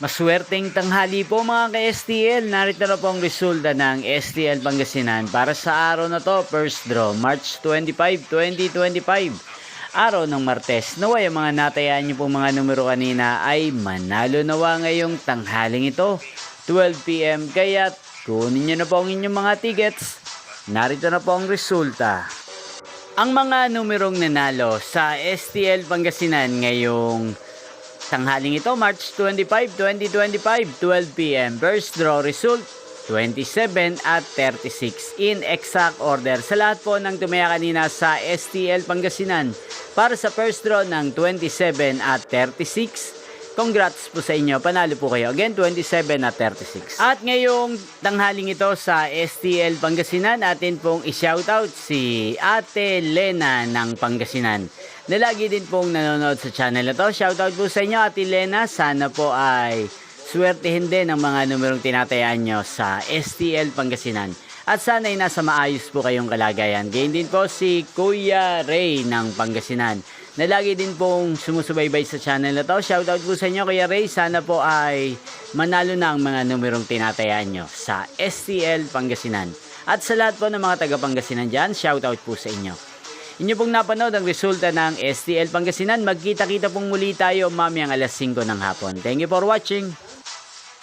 Maswerteng tanghali po mga ka-STL. Narito na po ang resulta ng STL Pangasinan para sa araw na to, first draw, March 25, 2025. Araw ng Martes. Naway ang mga natayaan niyo po mga numero kanina ay manalo nawa ngayong tanghaling ito, 12 PM. Kaya kunin niyo na po ang inyong mga tickets. Narito na po ang resulta. Ang mga numerong nanalo sa STL Pangasinan ngayong tanghaling ito, March 25, 2025, 12 PM. First draw result, 27 at 36. In exact order. Sa lahat po ng tumaya kanina sa STL Pangasinan para sa first draw ng 27 at 36. Congrats po sa inyo. Panalo po kayo. Again, 27 at 36. At ngayong tanghaling ito sa STL Pangasinan, atin pong i-shoutout si Ate Lena ng Pangasinan na lagi din pong nanonood sa channel na to. Shoutout po sa inyo, Ate Lena. Sana po ay swertihin din ang mga numerong tinatayaan nyo sa STL Pangasinan. At sana ay nasa maayos po kayong kalagayan. Gayon din po si Kuya Ray ng Pangasinan na lagi din pong sumusubaybay sa channel na to. Shoutout po sa inyo, Kuya Ray. Sana po ay manalo na ang mga numerong tinatayaan nyo sa STL Pangasinan. At sa lahat po ng mga taga Pangasinan dyan, shoutout po sa inyo. Inyo pong napanood ang resulta ng STL Pangasinan. Magkita-kita pong muli tayo mamayang alas 5 ng hapon. Thank you for watching.